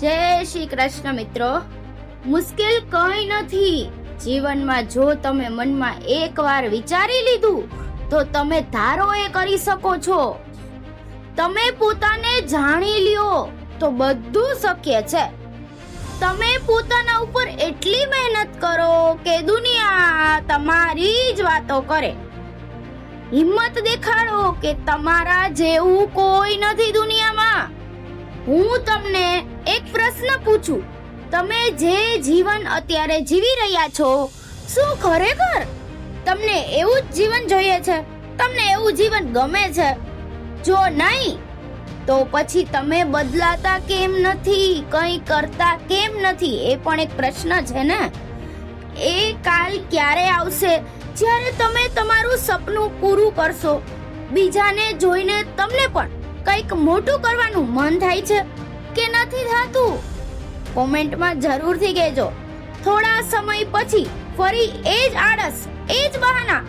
જય શ્રી કૃષ્ણ મિત્રો. મુશ્કેલ કંઈ નથી. જીવનમાં જો તમે મનમાં એકવાર વિચારી લીધું તો તમે ધારો એ કરી શકો છો. તમે પોતાને જાણી લ્યો તો બધું શક્ય છે. તમે પોતાના ઉપર એટલી મહેનત કરો કે દુનિયા તમારી જ વાતો કરે. હિંમત દેખાડો કે તમારા જેવું કોઈ નથી દુનિયામાં. હું તમને એક પ્રશ્ન પૂછું, તમે જે જીવન અત્યારે જીવી રહ્યા છો, શું ખરેખર તમને એવું જ જીવન જોઈએ છે? તમને એવું જીવન ગમે છે? જો નહીં તો પછી તમે બદલાતા કેમ નથી, કંઈ કરતા કેમ નથી? એ પણ એક પ્રશ્ન છે ને. એ કાલ ક્યારે આવશે જ્યારે તમે તમારું સપનું પૂરું કરશો? બીજાને જોઈને તમને પણ કંઈક મોટું કરવાનું મન થાય છે કે નથી થતું? કોમેન્ટમાં જરૂરથી કહેજો. થોડા સમય પછી ફરી એ જ આળસ, એ જ બહાના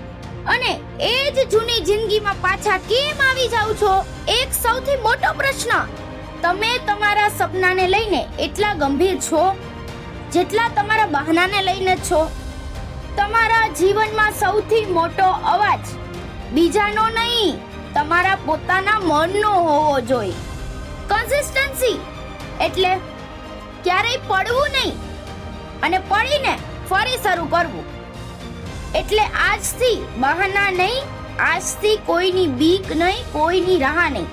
અને એ જ જૂની જિંદગીમાં પાછા કેમ આવી જાવ છો? એક સૌથી મોટો પ્રશ્ન, તમે તમારા સપનાને લઈને એટલા ગંભીર છો જેટલા તમારા બહાનાને લઈને છો? તમારા જીવનમાં સૌથી મોટો અવાજ બીજાનો નહીં, તમારા પોતાના મનનો હોવો જોઈએ. કન્સિસ્ટન્સી એટલે ક્યારેય પડવું નહીં અને પડીને ફરી શરૂ કરવું. એટલે આજથી બહાના નહીં, આજથી કોઈની બીક નહીં, કોઈની રાહ નહીં.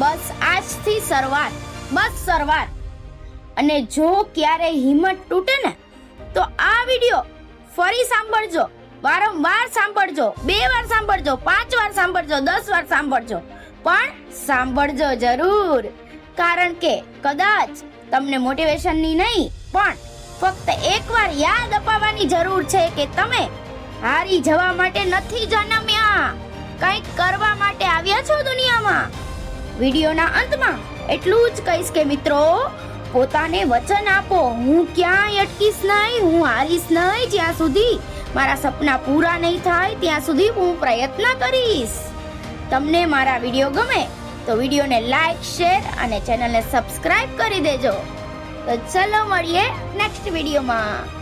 બસ આજથી શરૂઆત, બસ શરૂઆત. અને જો ક્યારેય હિંમત તૂટે ને તો આ વિડિયો ફરી સાંભળજો, વારંવાર સાંભળજો, 2 વાર સાંભળજો, 5 વાર સાંભળજો, 10 વાર સાંભળજો, પણ સાંભળજો જરૂર. કારણ કે કદાચ તમને મોટિવેશનની નહીં પણ ફક્ત એકવાર યાદ અપાવવાની જરૂર છે કે તમે હારી જવા માટે નથી જન્મ્યા, કંઈક કરવા માટે આવ્યા છો દુનિયામાં. વિડીયોના અંતમાં એટલું જ કહીશ કે મિત્રો, પોતાને વચન આપો, હું ક્યાંય અટકીશ નહીં, હું હારીશ નહીં. જ્યાં સુધી મારા સપના પૂરા નહીં થાય ત્યાં સુધી હું પ્રયત્ન કરીશ. તમને મારા વિડીયો ગમે તો વિડીયોને લાઈક, શેર અને ચેનલને સબસ્ક્રાઇબ કરી દેજો. તો ચલો મળીએ નેક્સ્ટ વિડીયોમાં.